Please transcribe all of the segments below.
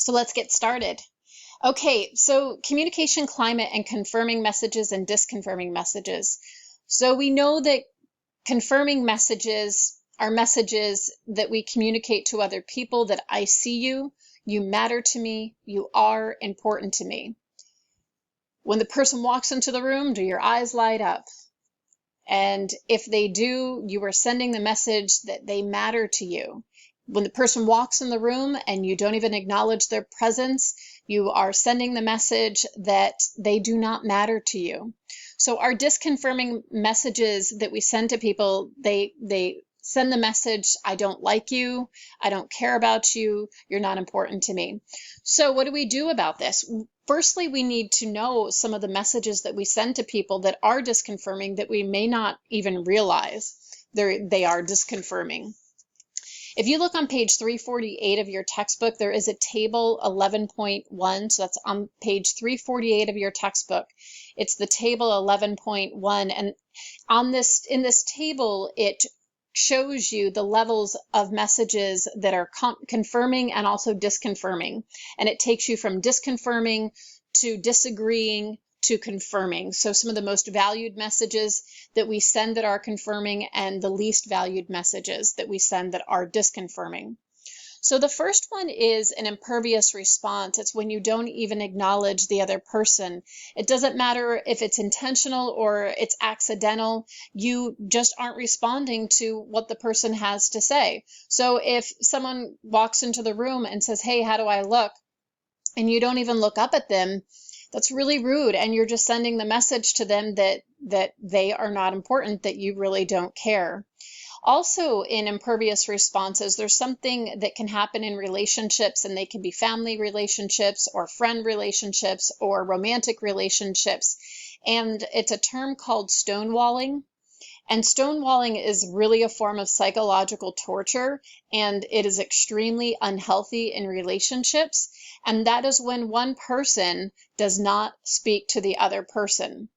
So let's get started. Okay, so communication climate and confirming messages and disconfirming messages. So we know that confirming messages are messages that we communicate to other people that I see you, you matter to me, you are important to me. When the person walks into the room, do your eyes light up? And if they do, you are sending the message that they matter to you. When the person walks in the room and you don't even acknowledge their presence, you are sending the message that they do not matter to you. So our disconfirming messages that we send to people, they send the message, I don't like you, I don't care about you, you're not important to me. So what do we do about this? Firstly, we need to know some of the messages that we send to people that are disconfirming that we may not even realize they are disconfirming. If you look on page 348 of your textbook, there is a table 11.1. So that's on page 348 of your textbook. It's the table 11.1. And in this table, it shows you the levels of messages that are confirming and also disconfirming. And it takes you from disconfirming to disagreeing to confirming. So some of the most valued messages that we send that are confirming and the least valued messages that we send that are disconfirming. So the first one is an impervious response. It's when you don't even acknowledge the other person. It doesn't matter if it's intentional or it's accidental. You just aren't responding to what the person has to say. So if someone walks into the room and says, hey, how do I look? And you don't even look up at them, that's really rude. And you're just sending the message to them that they are not important, that you really don't care. Also, in impervious responses, there's something that can happen in relationships, and they can be family relationships or friend relationships or romantic relationships. And it's a term called stonewalling. And stonewalling is really a form of psychological torture, and it is extremely unhealthy in relationships. And that is when one person does not speak to the other person.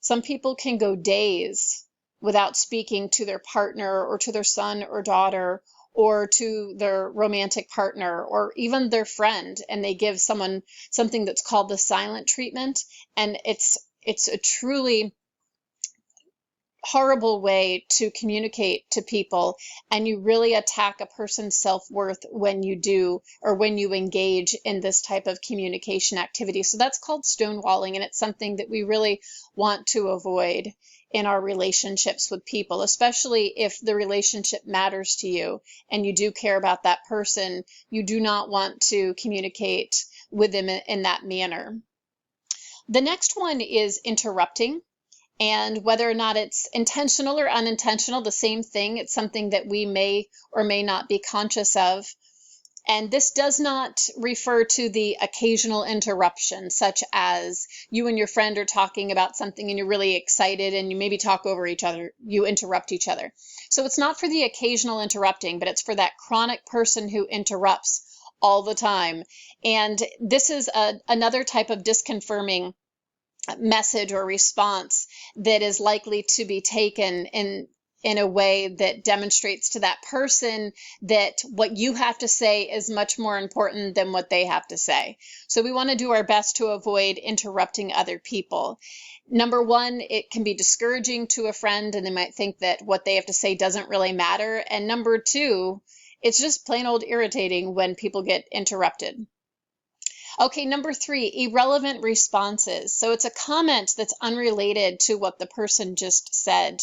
Some people can go days without speaking to their partner or to their son or daughter or to their romantic partner or even their friend, and they give someone something that's called the silent treatment. And it's a truly horrible way to communicate to people, and you really attack a person's self-worth when you do or when you engage in this type of communication activity. So that's called stonewalling, and it's something that we really want to avoid in our relationships with people, especially if the relationship matters to you and you do care about that person. You do not want to communicate with them in that manner. The next one is interrupting. And whether or not it's intentional or unintentional, the same thing. It's something that we may or may not be conscious of. And this does not refer to the occasional interruption, such as you and your friend are talking about something and you're really excited and you maybe talk over each other, you interrupt each other. So it's not for the occasional interrupting, but it's for that chronic person who interrupts all the time. And this is another type of disconfirming message or response that is likely to be taken in a way that demonstrates to that person that what you have to say is much more important than what they have to say. So we want to do our best to avoid interrupting other people. Number one, it can be discouraging to a friend, and they might think that what they have to say doesn't really matter. And number two, it's just plain old irritating when people get interrupted. Okay, number three, irrelevant responses. So it's a comment that's unrelated to what the person just said.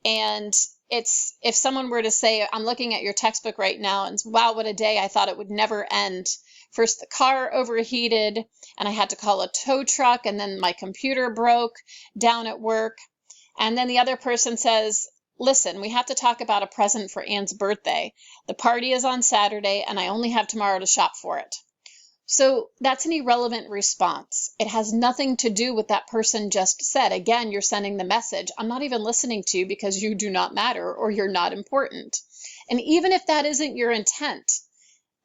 And it's, if someone were to say, I'm looking at your textbook right now and wow, what a day, I thought it would never end. First, the car overheated and I had to call a tow truck, and then my computer broke down at work. And then the other person says, listen, we have to talk about a present for Anne's birthday. The party is on Saturday and I only have tomorrow to shop for it. So that's an irrelevant response. It has nothing to do with that person just said. Again, you're sending the message, I'm not even listening to you because you do not matter or you're not important. And even if that isn't your intent,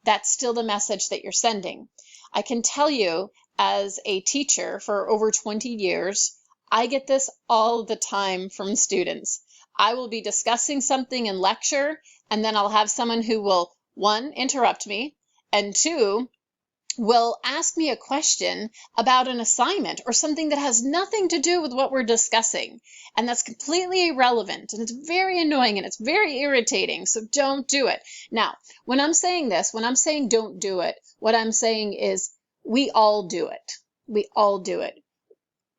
that's still the message that you're sending. I can tell you, as a teacher for over 20 years, I get this all the time from students. I will be discussing something in lecture, and then I'll have someone who will, one, interrupt me, and two, will ask me a question about an assignment or something that has nothing to do with what we're discussing. And that's completely irrelevant. And it's very annoying and it's very irritating. So don't do it. Now, when I'm saying this, when I'm saying don't do it, what I'm saying is we all do it. We all do it.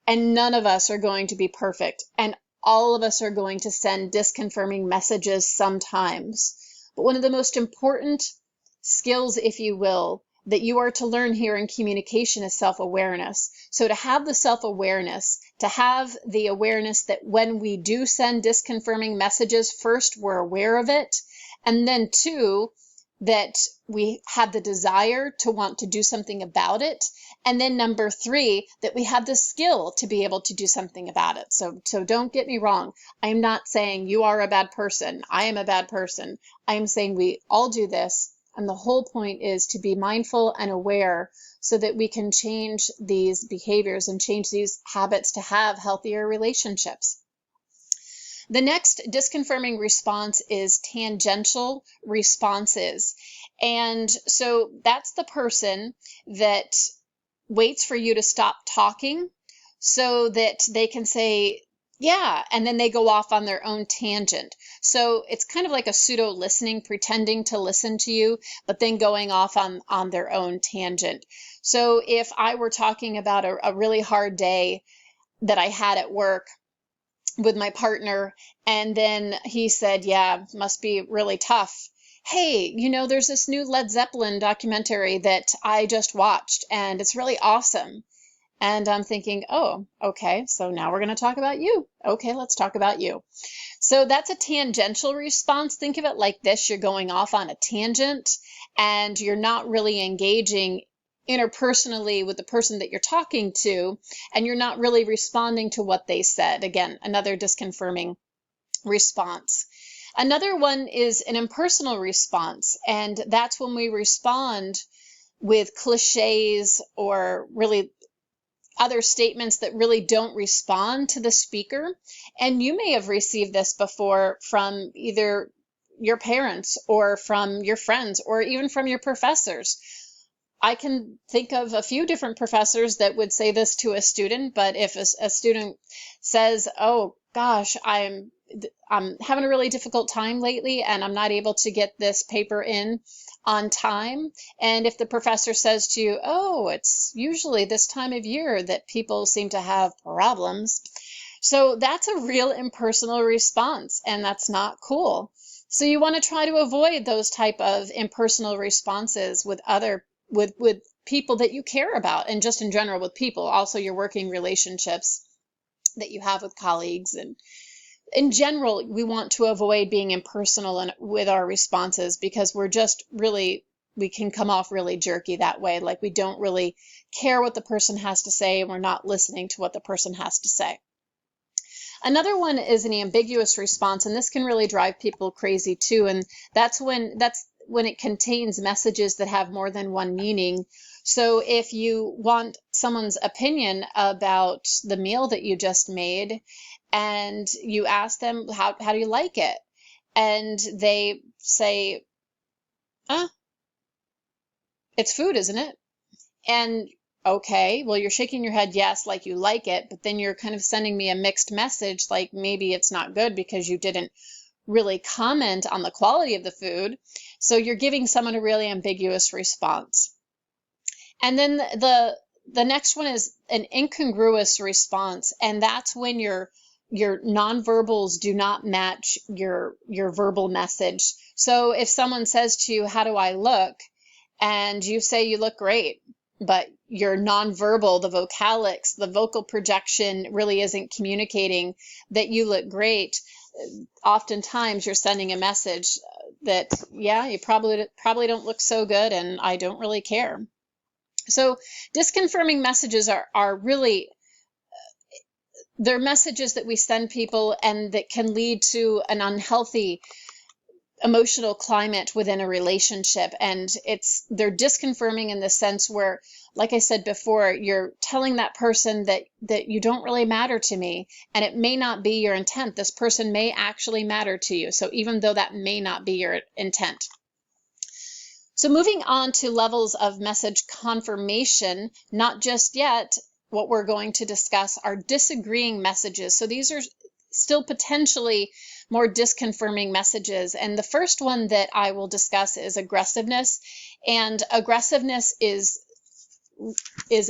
And none of us are going to be perfect. And all of us are going to send disconfirming messages sometimes. But one of the most important skills, if you will, that you are to learn here in communication is self-awareness. So to have the self-awareness, to have the awareness that when we do send disconfirming messages, first, we're aware of it, and then two, that we have the desire to want to do something about it. And then number three, that we have the skill to be able to do something about it. So don't get me wrong. I am not saying you are a bad person. I am a bad person. I am saying we all do this. And the whole point is to be mindful and aware so that we can change these behaviors and change these habits to have healthier relationships. The next disconfirming response is tangential responses. And so that's the person that waits for you to stop talking so that they can say, yeah, and then they go off on their own tangent. So it's kind of like a pseudo listening, pretending to listen to you, but then going off on their own tangent. So if I were talking about a really hard day that I had at work with my partner, and then he said, yeah, must be really tough. Hey, there's this new Led Zeppelin documentary that I just watched, and it's really awesome. And I'm thinking, oh, okay, so now we're going to talk about you. Okay, let's talk about you. So that's a tangential response. Think of it like this. You're going off on a tangent and you're not really engaging interpersonally with the person that you're talking to, and you're not really responding to what they said. Again, another disconfirming response. Another one is an impersonal response, and that's when we respond with cliches or really other statements that really don't respond to the speaker. And you may have received this before from either your parents or from your friends or even from your professors. I can think of a few different professors that would say this to a student, but if a student says, oh gosh, I'm having a really difficult time lately and I'm not able to get this paper in on time. And if the professor says to you, oh, it's usually this time of year that people seem to have problems. So that's a real impersonal response, and that's not cool. So you want to try to avoid those type of impersonal responses with with people that you care about, and just in general with people, also your working relationships that you have with colleagues. And in general, we want to avoid being impersonal with our responses because we can come off really jerky that way. Like we don't really care what the person has to say, and we're not listening to what the person has to say. Another one is an ambiguous response, and this can really drive people crazy too. And that's when it contains messages that have more than one meaning. So if you want someone's opinion about the meal that you just made, and you ask them, how do you like it? And they say, it's food, isn't it? And okay, well, you're shaking your head yes, like you like it, but then you're kind of sending me a mixed message, like maybe it's not good because you didn't really comment on the quality of the food. So you're giving someone a really ambiguous response. And then the next one is an incongruous response, and that's when your nonverbals do not match your verbal message. So if someone says to you, how do I look? And you say you look great, but your nonverbal, the vocalics, the vocal projection really isn't communicating that you look great. Oftentimes you're sending a message that, yeah, you probably don't look so good, and I don't really care. So disconfirming messages are really, they're messages that we send people and that can lead to an unhealthy emotional climate within a relationship. And they're disconfirming in the sense where, like I said before, you're telling that person that you don't really matter to me, and it may not be your intent. This person may actually matter to you. So even though that may not be your intent. So moving on to levels of message confirmation, not just yet, what we're going to discuss are disagreeing messages. So these are still potentially more disconfirming messages. And the first one that I will discuss is aggressiveness. And aggressiveness is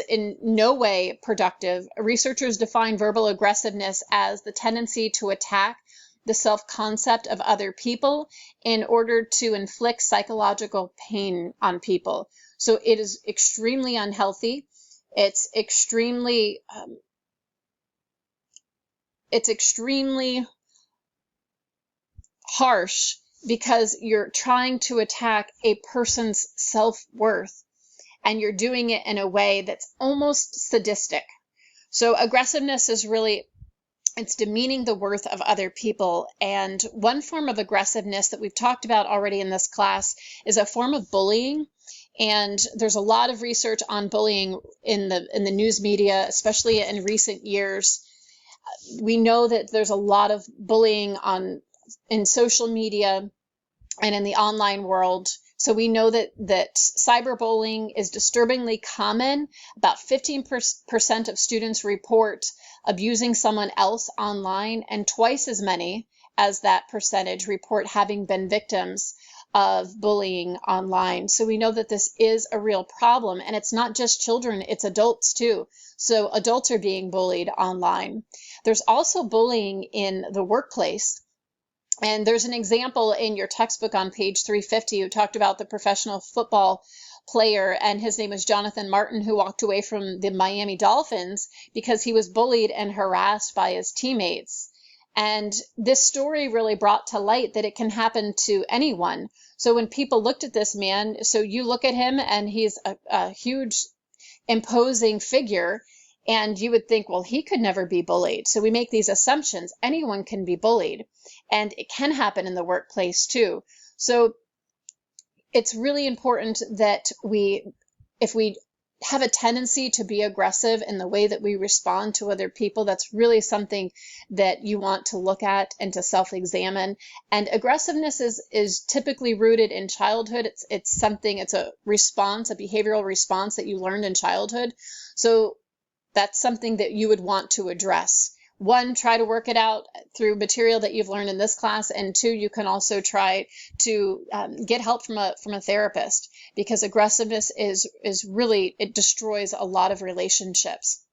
in no way productive. Researchers define verbal aggressiveness as the tendency to attack the self-concept of other people in order to inflict psychological pain on people. So it is extremely unhealthy. It's extremely harsh because you're trying to attack a person's self-worth, and you're doing it in a way that's almost sadistic. So aggressiveness is really, it's demeaning the worth of other people. And one form of aggressiveness that we've talked about already in this class is a form of bullying. And there's a lot of research on bullying in the news media, especially in recent years. We know that there's a lot of bullying in social media and in the online world. So we know that cyberbullying is disturbingly common. About 15% of students report abusing someone else online, and twice as many as that percentage report having been victims of bullying online. So we know that this is a real problem, and it's not just children, it's adults too. So adults are being bullied online. There's also bullying in the workplace. And there's an example in your textbook on page 350 who talked about the professional football player, and his name is Jonathan Martin, who walked away from the Miami Dolphins because he was bullied and harassed by his teammates. And this story really brought to light that it can happen to anyone. So when people looked at this man, so you look at him and he's a huge, imposing figure, and you would think, well, he could never be bullied. So we make these assumptions. Anyone can be bullied, and it can happen in the workplace too. So it's really important that if we have a tendency to be aggressive in the way that we respond to other people, that's really something that you want to look at and to self-examine. And aggressiveness is typically rooted in childhood. It's a response, a behavioral response that you learned in childhood. So that's something that you would want to address. One, try to work it out through material that you've learned in this class, and two, you can also try to get help from a therapist, because aggressiveness is really, it destroys a lot of relationships.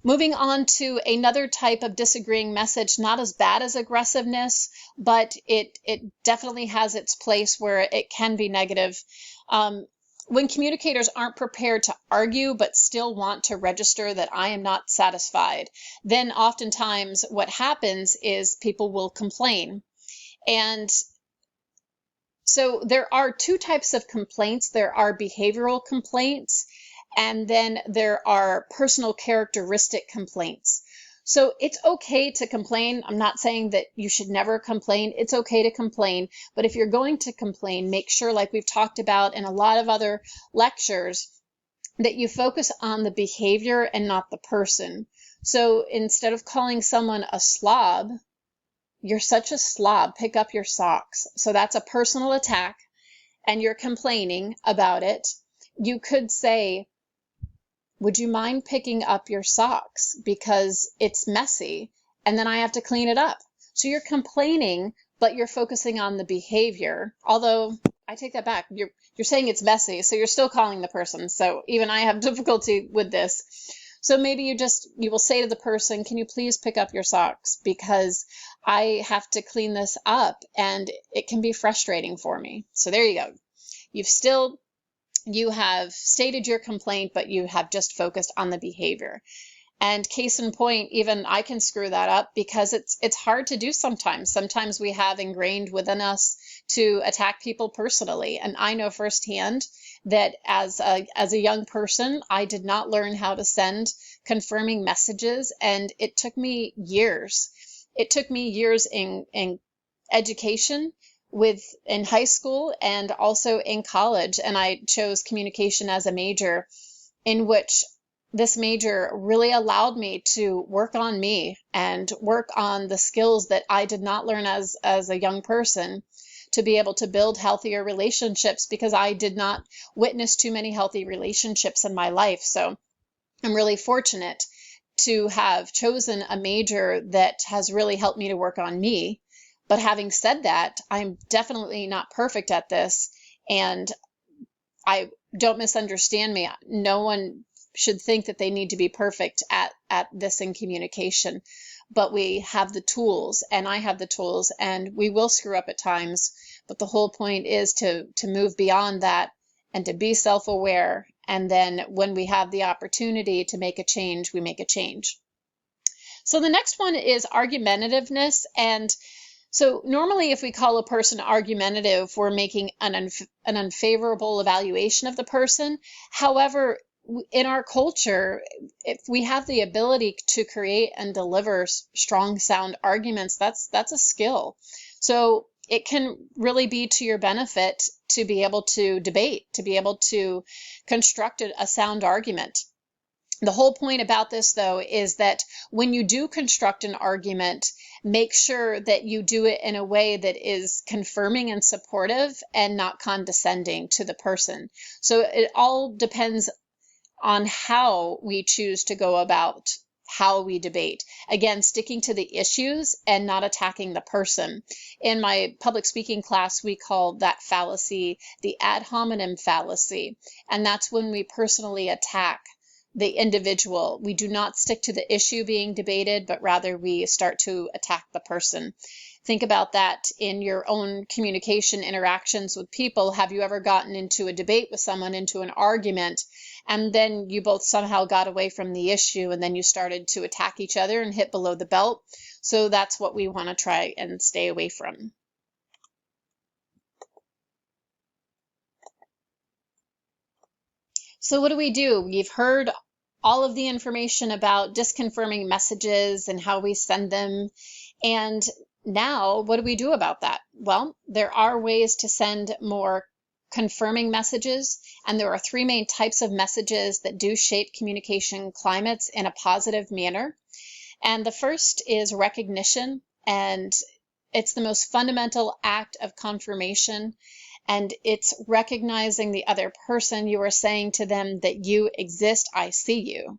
Moving on to another type of disagreeing message, not as bad as aggressiveness, but it definitely has its place where it can be negative. When communicators aren't prepared to argue but still want to register that I am not satisfied, then oftentimes what happens is people will complain. And so there are two types of complaints. There are behavioral complaints, and then there are personal characteristic complaints. So it's okay to complain. I'm not saying that you should never complain. It's okay to complain. But if you're going to complain, make sure, like we've talked about in a lot of other lectures, that you focus on the behavior and not the person. So instead of calling someone a slob, you're such a slob, pick up your socks. So that's a personal attack, and you're complaining about it. You could say, would you mind picking up your socks because it's messy and then I have to clean it up? So you're complaining, but you're focusing on the behavior. Although I take that back. You're saying it's messy, so you're still calling the person. So even I have difficulty with this. So maybe you will say to the person, can you please pick up your socks because I have to clean this up and it can be frustrating for me. So there you go. You have stated your complaint, but you have just focused on the behavior. And case in point, even I can screw that up because it's hard to do sometimes. Sometimes we have ingrained within us to attack people personally. And I know firsthand that as a young person, I did not learn how to send confirming messages, and it took me years. It took me years in education, in high school and also in college, and I chose communication as a major, in which this major really allowed me to work on me and work on the skills that I did not learn as a young person, to be able to build healthier relationships, because I did not witness too many healthy relationships in my life. So I'm really fortunate to have chosen a major that has really helped me to work on me. But having said that, I'm definitely not perfect at this, and I don't misunderstand me. No one should think that they need to be perfect at this in communication, but we have the tools, and I have the tools, and we will screw up at times. But the whole point is to move beyond that and to be self-aware. And then when we have the opportunity to make a change, we make a change. So the next one is argumentativeness. And so normally if we call a person argumentative, we're making an unfavorable evaluation of the person. However, in our culture, if we have the ability to create and deliver strong, sound arguments, that's a skill. So it can really be to your benefit to be able to debate, to be able to construct a sound argument. The whole point about this, though, is that when you do construct an argument, make sure that you do it in a way that is confirming and supportive and not condescending to the person. So it all depends on how we choose to go about how we debate. Again, sticking to the issues and not attacking the person. In my public speaking class, we call that fallacy the ad hominem fallacy. And that's when we personally attack the individual. We do not stick to the issue being debated, but rather we start to attack the person. Think about that in your own communication interactions with people. Have you ever gotten into a debate with someone, into an argument, and then you both somehow got away from the issue, and then you started to attack each other and hit below the belt? So that's what we want to try and stay away from. So what do? You've heard all of the information about disconfirming messages and how we send them. And now, what do we do about that? Well, there are ways to send more confirming messages, and there are three main types of messages that do shape communication climates in a positive manner. And the first is recognition, and it's the most fundamental act of confirmation, and it's recognizing the other person. You are saying to them that you exist, I see you,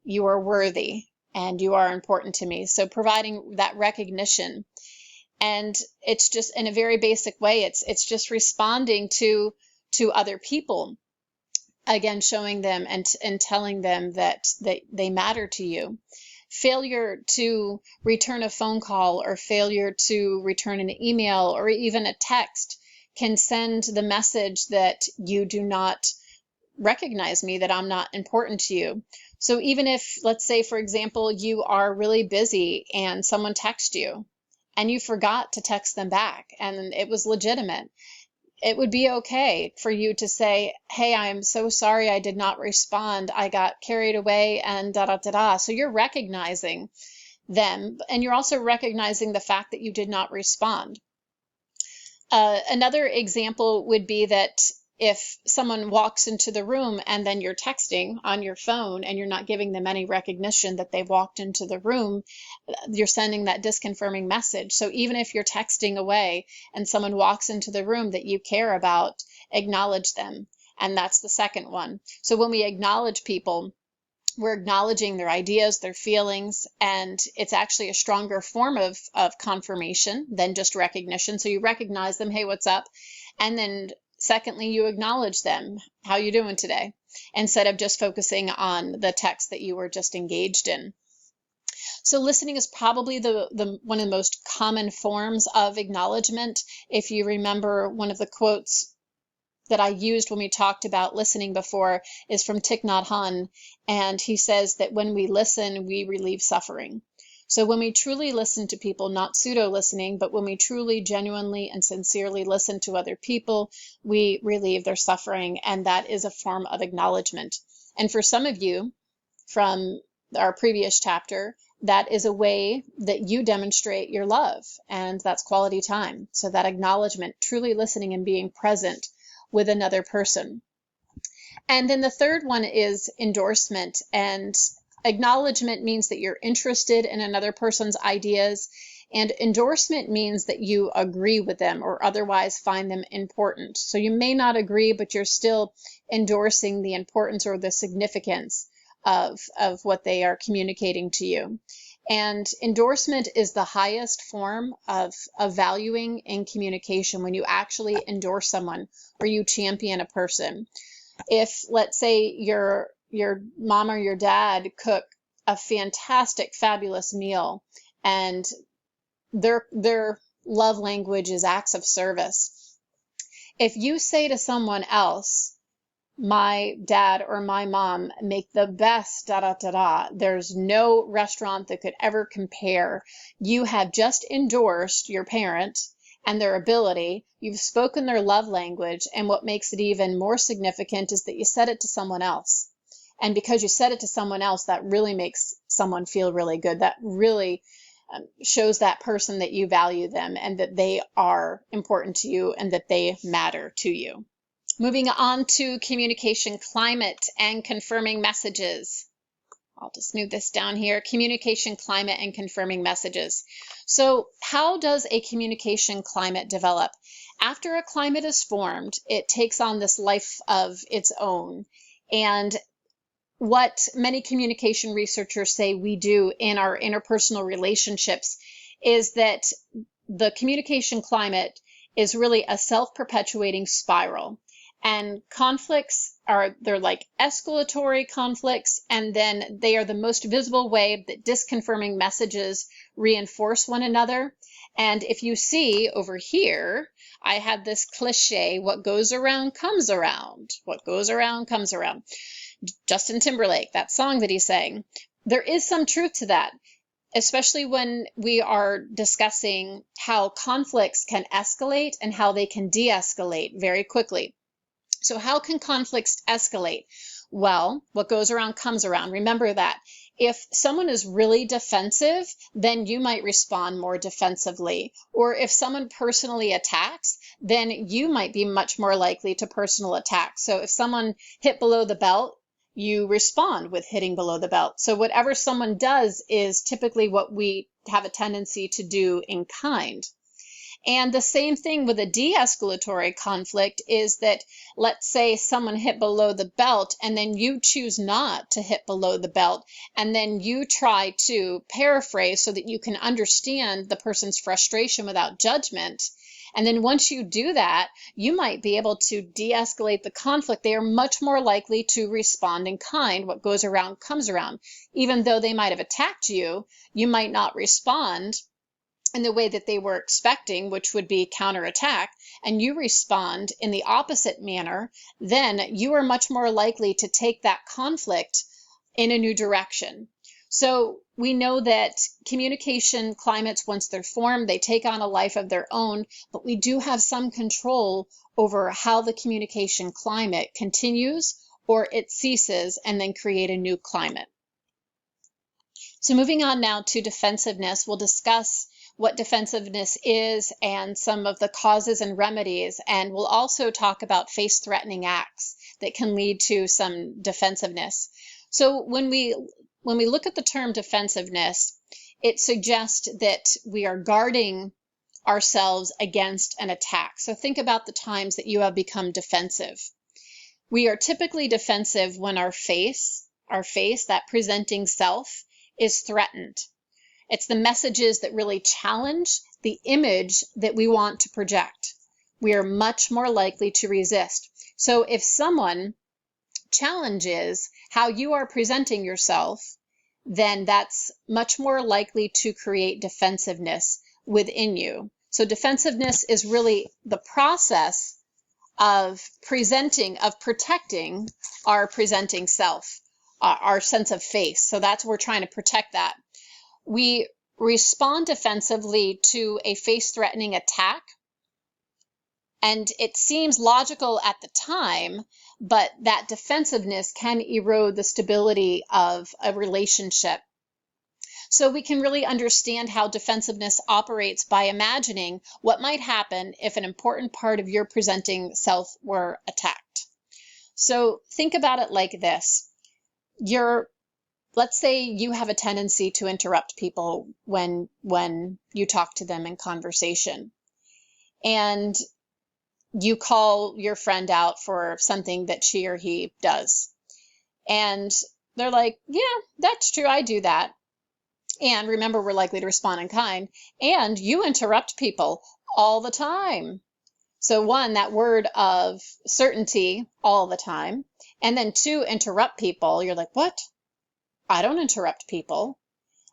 you are worthy, and you are important to me. So providing that recognition. And it's just in a very basic way, it's just responding to other people. Again, showing them and telling them that they matter to you. Failure to return a phone call or failure to return an email or even a text can send the message that you do not recognize me, that I'm not important to you. So even if, let's say, for example, you are really busy and someone texts you and you forgot to text them back and it was legitimate, it would be okay for you to say, hey, I'm so sorry I did not respond. I got carried away and da-da-da-da. So you're recognizing them, and you're also recognizing the fact that you did not respond. Another example would be that if someone walks into the room and then you're texting on your phone and you're not giving them any recognition that they walked into the room, you're sending that disconfirming message. So even if you're texting away and someone walks into the room that you care about, acknowledge them. And that's the second one. So when we acknowledge people, we're acknowledging their ideas, their feelings, and it's actually a stronger form of confirmation than just recognition. So you recognize them, hey, what's up? And then secondly, you acknowledge them. How you doing today? Instead of just focusing on the text that you were just engaged in. So listening is probably the one of the most common forms of acknowledgement. If you remember, one of the quotes that I used when we talked about listening before is from Thich Nhat Hanh, and he says that when we listen, we relieve suffering. So when we truly listen to people, not pseudo-listening, but when we truly, genuinely, and sincerely listen to other people, we relieve their suffering, and that is a form of acknowledgement. And for some of you, from our previous chapter, that is a way that you demonstrate your love, and that's quality time. So that acknowledgement, truly listening and being present with another person. And then the third one is endorsement, and acknowledgement means that you're interested in another person's ideas. And endorsement means that you agree with them or otherwise find them important. So you may not agree, but you're still endorsing the importance or the significance of what they are communicating to you. And endorsement is the highest form of valuing in communication, when you actually endorse someone or you champion a person. If, let's say, your mom or your dad cook a fantastic, fabulous meal, and their love language is acts of service. If you say to someone else, my dad or my mom make the best da da da da, there's no restaurant that could ever compare, you have just endorsed your parent and their ability. You've spoken their love language, and what makes it even more significant is that you said it to someone else. And because you said it to someone else, that really makes someone feel really good. That really shows that person that you value them and that they are important to you and that they matter to you. Moving on to communication climate and confirming messages. I'll just move this down here. Communication climate and confirming messages. So how does a communication climate develop? After a climate is formed, it takes on this life of its own. And what many communication researchers say we do in our interpersonal relationships is that the communication climate is really a self-perpetuating spiral. And conflicts they're like escalatory conflicts, and then they are the most visible way that disconfirming messages reinforce one another. And if you see over here, I have this cliche, what goes around comes around. What goes around comes around. Justin Timberlake, that song that he sang. There is some truth to that, especially when we are discussing how conflicts can escalate and how they can de-escalate very quickly. So how can conflicts escalate? Well, what goes around comes around. Remember that. If someone is really defensive, then you might respond more defensively. Or if someone personally attacks, then you might be much more likely to personal attack. So if someone hit below the belt, you respond with hitting below the belt. So whatever someone does is typically what we have a tendency to do in kind. And the same thing with a de-escalatory conflict is that, let's say someone hit below the belt and then you choose not to hit below the belt, and then you try to paraphrase so that you can understand the person's frustration without judgment. And then once you do that, you might be able to de-escalate the conflict. They are much more likely to respond in kind. What goes around comes around. Even though they might have attacked you, you might not respond in the way that they were expecting, which would be counterattack, and you respond in the opposite manner, then you are much more likely to take that conflict in a new direction. So we know that communication climates, once they're formed, they take on a life of their own, but we do have some control over how the communication climate continues or it ceases and then create a new climate. So moving on now to defensiveness, we'll discuss what defensiveness is and some of the causes and remedies, and we'll also talk about face-threatening acts that can lead to some defensiveness. So when we look at the term defensiveness, it suggests that we are guarding ourselves against an attack. So think about the times that you have become defensive. We are typically defensive when our face, that presenting self, is threatened. It's the messages that really challenge the image that we want to project. We are much more likely to resist. So if someone challenges how you are presenting yourself, then that's much more likely to create defensiveness within you. So defensiveness is really the process of protecting our presenting self, our sense of face. So that's, we're trying to protect that. We respond defensively to a face-threatening attack, and it seems logical at the time, but that defensiveness can erode the stability of a relationship. So we can really understand how defensiveness operates by imagining what might happen if an important part of your presenting self were attacked. So think about it like this. You're let's say you have a tendency to interrupt people when you talk to them in conversation, and you call your friend out for something that she or he does. And they're like, yeah, that's true, I do that. And remember, we're likely to respond in kind. And you interrupt people all the time. So one, that word of certainty, all the time. And then two, interrupt people. You're like, what? I don't interrupt people.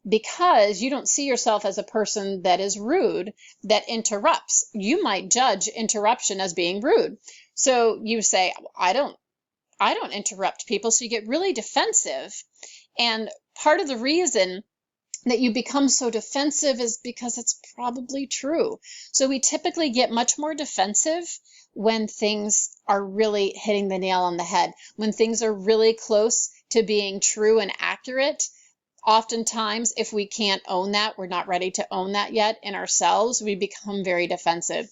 Because you don't see yourself as a person that is rude, that interrupts. You might judge interruption as being rude. So you say, I don't interrupt people. So you get really defensive. And part of the reason that you become so defensive is because it's probably true. So we typically get much more defensive when things are really hitting the nail on the head, when things are really close to being true and accurate. Oftentimes, if we can't own that, we're not ready to own that yet in ourselves, we become very defensive.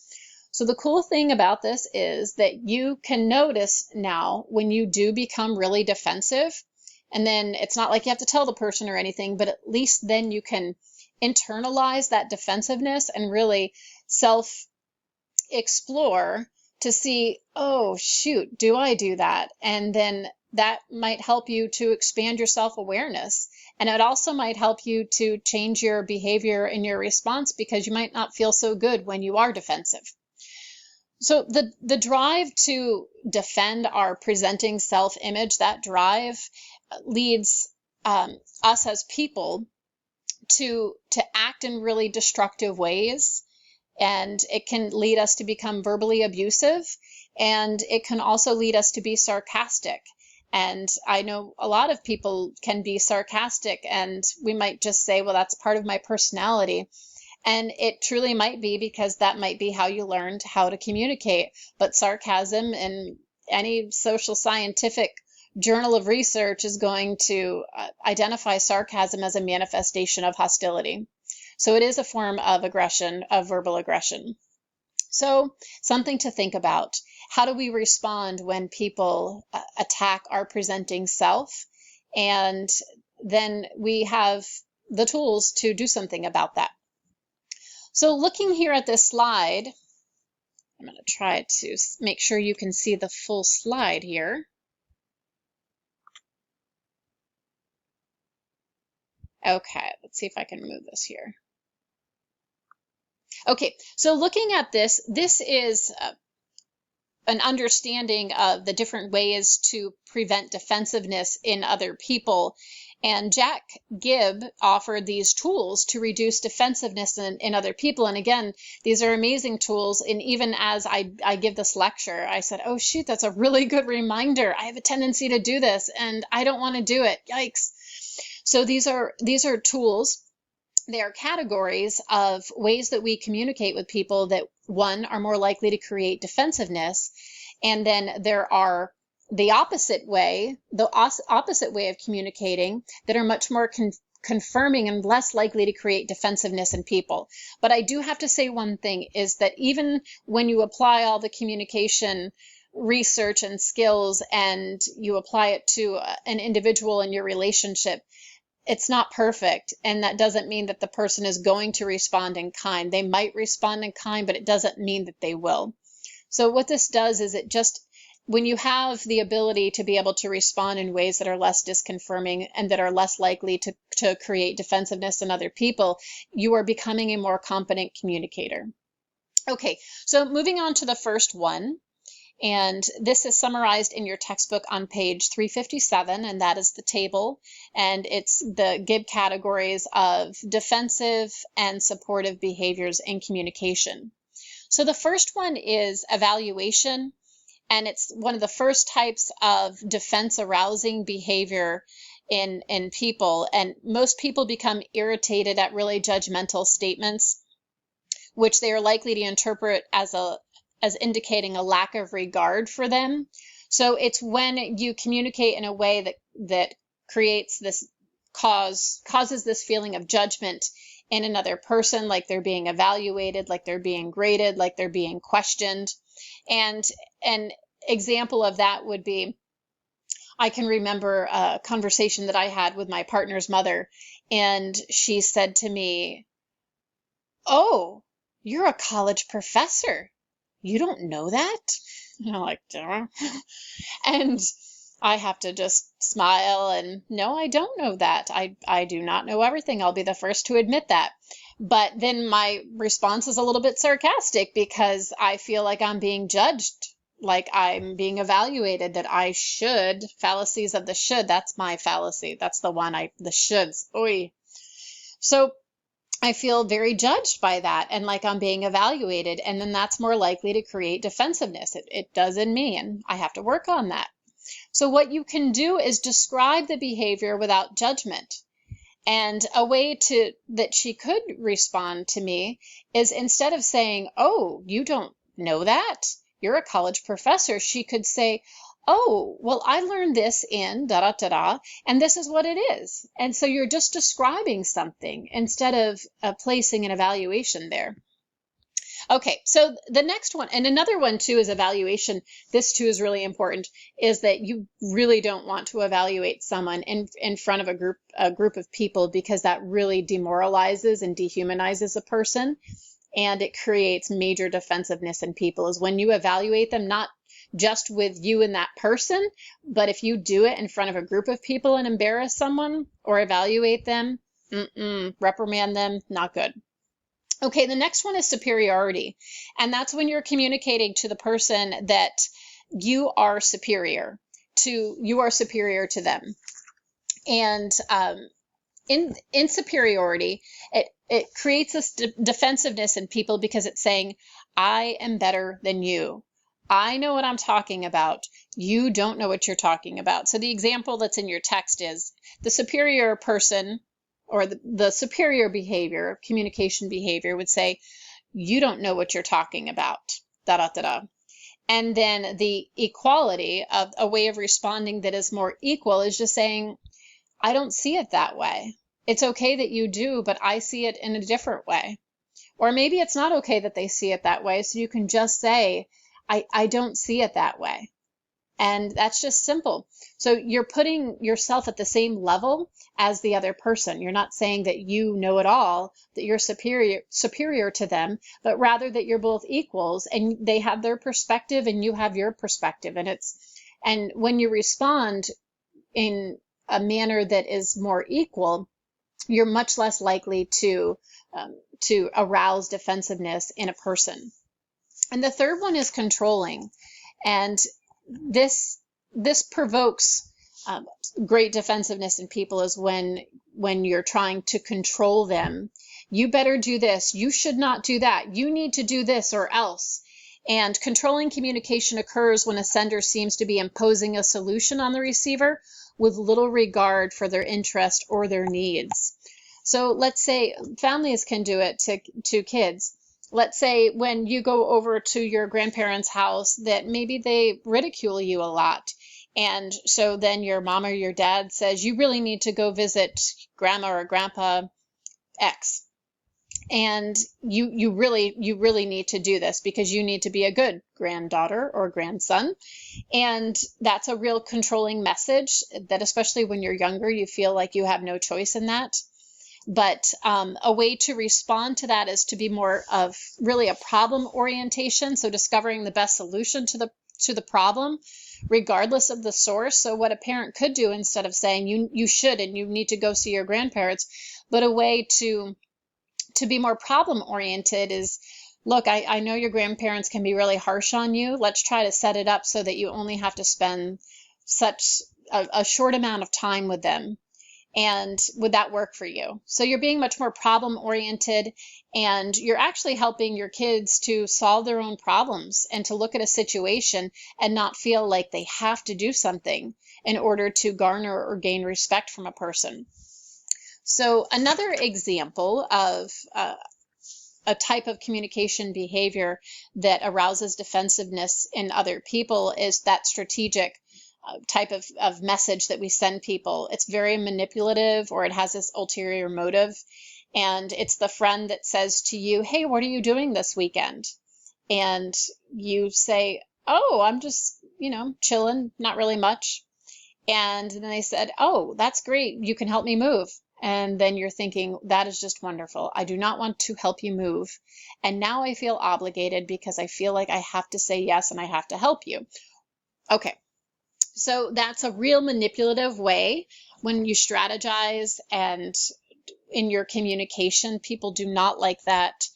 So the cool thing about this is that you can notice now when you do become really defensive, and then it's not like you have to tell the person or anything, but at least then you can internalize that defensiveness and really self-explore to see, oh, shoot, do I do that? And then that might help you to expand your self-awareness. And it also might help you to change your behavior and your response, because you might not feel so good when you are defensive. So the drive to defend our presenting self-image, that drive leads us as people to act in really destructive ways. And it can lead us to become verbally abusive, and it can also lead us to be sarcastic. And I know a lot of people can be sarcastic, and we might just say, well, that's part of my personality. And it truly might be, because that might be how you learned how to communicate. But sarcasm in any social scientific journal of research is going to identify sarcasm as a manifestation of hostility. So it is a form of aggression, of verbal aggression. So something to think about. How do we respond when people attack our presenting self? And then we have the tools to do something about that. So looking here at this slide, I'm going to try to make sure you can see the full slide here. Okay, let's see if I can move this here. Okay, so looking at this, this is an understanding of the different ways to prevent defensiveness in other people. And Jack Gibb offered these tools to reduce defensiveness in other people. And again, these are amazing tools. And even as I give this lecture, I said, oh, shoot, that's a really good reminder. I have a tendency to do this, and I don't want to do it. Yikes. So these are tools. They are categories of ways that we communicate with people that, one, are more likely to create defensiveness. And then there are the opposite way of communicating that are much more confirming and less likely to create defensiveness in people. But I do have to say one thing, is that even when you apply all the communication research and skills and you apply it to an individual in your relationship, it's not perfect. And that doesn't mean that the person is going to respond in kind. They might respond in kind, but it doesn't mean that they will. So what this does is it just, when you have the ability to be able to respond in ways that are less disconfirming and that are less likely to create defensiveness in other people, you are becoming a more competent communicator. Okay, so moving on to the first one. And this is summarized in your textbook on page 357, and that is the table. And it's the Gibb categories of defensive and supportive behaviors in communication. So the first one is evaluation, and it's one of the first types of defense arousing behavior in people. And most people become irritated at really judgmental statements, which they are likely to interpret as indicating a lack of regard for them. So it's when you communicate in a way that creates this causes this feeling of judgment in another person, like they're being evaluated, like they're being graded, like they're being questioned. And an example of that would be, I can remember a conversation that I had with my partner's mother, and she said to me, "Oh, you're a college professor. You don't know that?" And I'm like, "Duh." And I have to just smile and no, I don't know that. I do not know everything. I'll be the first to admit that. But then my response is a little bit sarcastic because I feel like I'm being judged, like I'm being evaluated, that I should, fallacies of the should, that's my fallacy. That's the one the shoulds. Oy. So I feel very judged by that and like I'm being evaluated. And then that's more likely to create defensiveness. It does in me, and I have to work on that. So what you can do is describe the behavior without judgment. And a way that she could respond to me is instead of saying, "Oh, you don't know that? You're a college professor," she could say, "Oh, well, I learned this in da da da da, and this is what it is." And so you're just describing something instead of placing an evaluation there. Okay, so the next one, and another one too, is evaluation. This too is really important, is that you really don't want to evaluate someone in front of a group of people, because that really demoralizes and dehumanizes a person, and it creates major defensiveness in people, is when you evaluate them, not just with you and that person, but if you do it in front of a group of people and embarrass someone or evaluate them, reprimand them, not good. Okay, the next one is superiority. And that's when you're communicating to the person that you are superior to them. And in superiority, it creates this defensiveness in people because it's saying, "I am better than you. I know what I'm talking about. You don't know what you're talking about." So the example that's in your text is the superior person, or the superior behavior, communication behavior, would say, "You don't know what you're talking about, da da da da." And then the equality, of a way of responding that is more equal, is just saying, "I don't see it that way. It's okay that you do, but I see it in a different way." Or maybe it's not okay that they see it that way, so you can just say, I don't see it that way. And that's just simple. So you're putting yourself at the same level as the other person. You're not saying that you know it all, that you're superior to them, but rather that you're both equals and they have their perspective and you have your perspective. And when you respond in a manner that is more equal, you're much less likely to arouse defensiveness in a person. And the third one is controlling. And this provokes great defensiveness in people, is when you're trying to control them. You better do this. You should not do that. You need to do this or else. And controlling communication occurs when a sender seems to be imposing a solution on the receiver with little regard for their interest or their needs. So let's say families can do it to kids. Let's say when you go over to your grandparents' house that maybe they ridicule you a lot. And so then your mom or your dad says, "You really need to go visit grandma or grandpa X. And you really need to do this because you need to be a good granddaughter or grandson." And that's a real controlling message that, especially when you're younger, you feel like you have no choice in that. But a way to respond to that is to be more of really a problem orientation. So discovering the best solution to the problem, regardless of the source. So what a parent could do, instead of saying you should and you need to go see your grandparents, but a way to be more problem oriented is, "Look, I know your grandparents can be really harsh on you. Let's try to set it up so that you only have to spend such a short amount of time with them. And would that work for you?" So you're being much more problem oriented, and you're actually helping your kids to solve their own problems and to look at a situation and not feel like they have to do something in order to garner or gain respect from a person. So another example of a type of communication behavior that arouses defensiveness in other people is that strategic type of message that we send people. It's very manipulative, or it has this ulterior motive. And it's the friend that says to you, "Hey, what are you doing this weekend?" And you say, "Oh, I'm just, chilling, not really much." And then they said, oh, that's great. You can help me move. And then you're thinking, that is just wonderful. I do not want to help you move. And now I feel obligated because I feel like I have to say yes and I have to help you. Okay. So that's a real manipulative way when you strategize, and in your communication, people do not like that.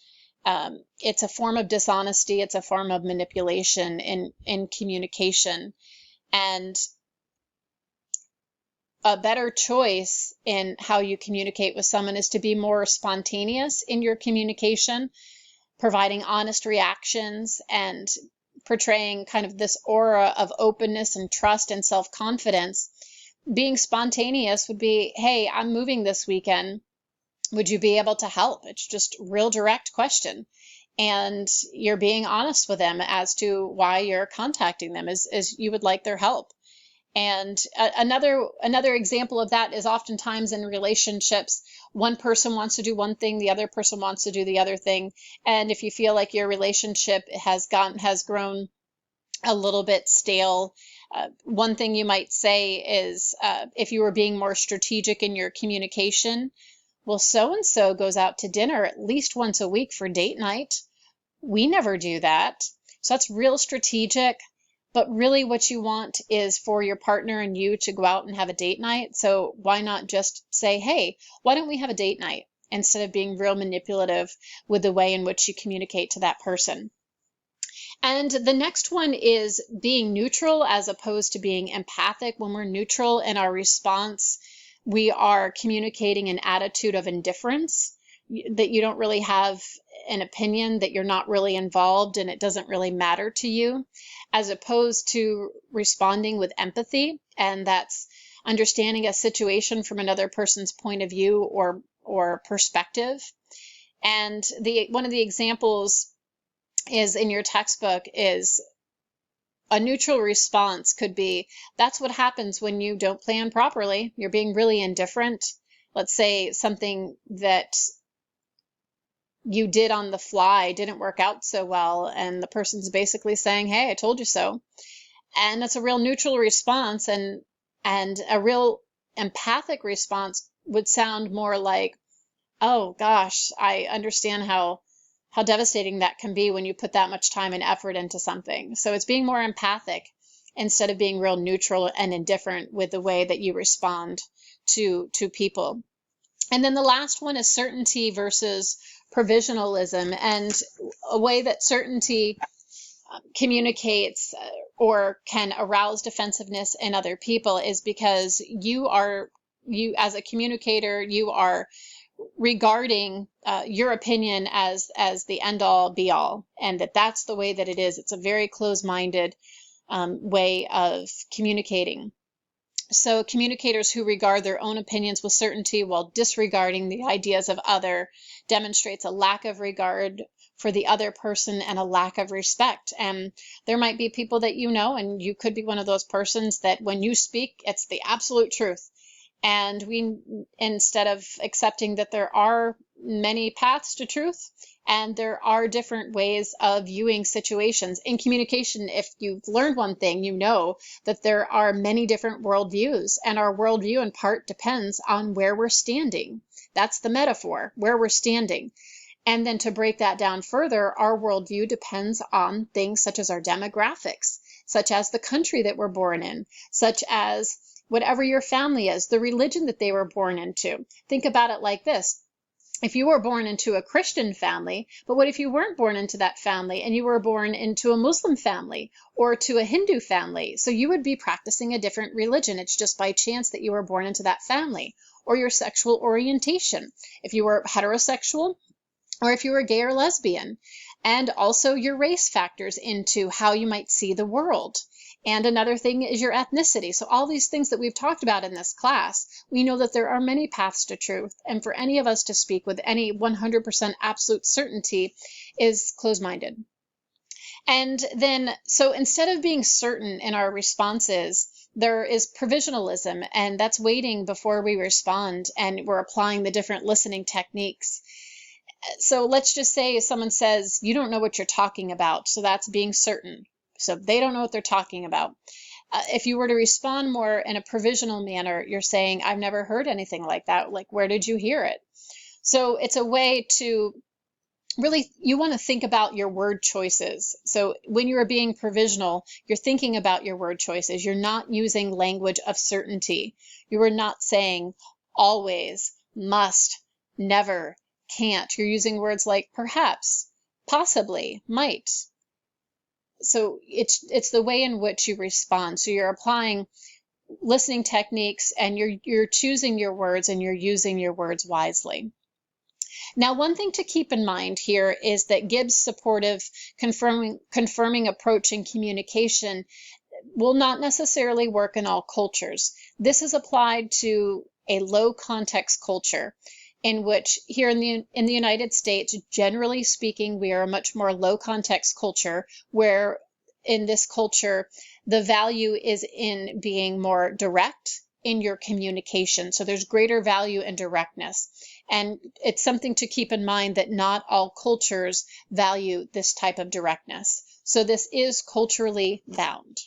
It's a form of dishonesty. It's a form of manipulation in communication. And a better choice in how you communicate with someone is to be more spontaneous in your communication, providing honest reactions and portraying kind of this aura of openness and trust and self-confidence. Being spontaneous would be, hey, I'm moving this weekend. Would you be able to help? It's just real direct question. And you're being honest with them as to why you're contacting them, as you would like their help. And another example of that is oftentimes in relationships, one person wants to do one thing, the other person wants to do the other thing. And if you feel like your relationship has grown a little bit stale, one thing you might say is, if you were being more strategic in your communication, well, so-and-so goes out to dinner at least once a week for date night. We never do that. So that's real strategic. But really what you want is for your partner and you to go out and have a date night. So why not just say, hey, why don't we have a date night, instead of being real manipulative with the way in which you communicate to that person. And the next one is being neutral as opposed to being empathic. When we're neutral in our response, we are communicating an attitude of indifference, that you don't really have an opinion, that you're not really involved and it doesn't really matter to you, as opposed to responding with empathy. And that's understanding a situation from another person's point of view or perspective. And one of the examples is in your textbook is a neutral response could be, that's what happens when you don't plan properly. You're being really indifferent. Let's say something that you did on the fly didn't work out so well, and the person's basically saying, hey, I told you so. And that's a real neutral response. And a real empathic response would sound more like, oh gosh, I understand how devastating that can be when you put that much time and effort into something. So it's being more empathic instead of being real neutral and indifferent with the way that you respond to people. And then the last one is certainty versus provisionalism. And a way that certainty communicates or can arouse defensiveness in other people is because you as a communicator, you are regarding your opinion as the end all be all, and that's the way that it is. It's a very closed-minded way of communicating. So communicators who regard their own opinions with certainty while disregarding the ideas of other demonstrates a lack of regard for the other person and a lack of respect. And there might be people that you know, and you could be one of those persons that when you speak, it's the absolute truth. And we, instead of accepting that there are many paths to truth and there are different ways of viewing situations in communication, if you've learned one thing, you know that there are many different worldviews, and our worldview in part depends on where we're standing. That's the metaphor, where we're standing. And then to break that down further, our worldview depends on things such as our demographics, such as the country that we're born in, such as whatever your family is, the religion that they were born into. Think about it like this. If you were born into a Christian family, but what if you weren't born into that family and you were born into a Muslim family or to a Hindu family? So you would be practicing a different religion. It's just by chance that you were born into that family. Or your sexual orientation, if you were heterosexual or if you were gay or lesbian. And also your race factors into how you might see the world. And another thing is your ethnicity. So all these things that we've talked about in this class, we know that there are many paths to truth. And for any of us to speak with any 100% absolute certainty is closed-minded. And then, so instead of being certain in our responses, there is provisionalism, and that's waiting before we respond, and we're applying the different listening techniques. So let's just say someone says, you don't know what you're talking about. So that's being certain. So they don't know what they're talking about. If you were to respond more in a provisional manner, you're saying, I've never heard anything like that. Like, where did you hear it? So it's a way to really, you want to think about your word choices. So when you're being provisional, you're thinking about your word choices. You're not using language of certainty. You are not saying always, must, never, can't. You're using words like perhaps, possibly, might. So it's the way in which you respond. So you're applying listening techniques, and you're choosing your words, and you're using your words wisely. Now, one thing to keep in mind here is that Gibbs' supportive confirming approach in communication will not necessarily work in all cultures. This is applied to a low context culture, in which here in the United States, generally speaking, we are a much more low context culture, where in this culture, the value is in being more direct in your communication. So there's greater value in directness. And it's something to keep in mind that not all cultures value this type of directness. So this is culturally bound.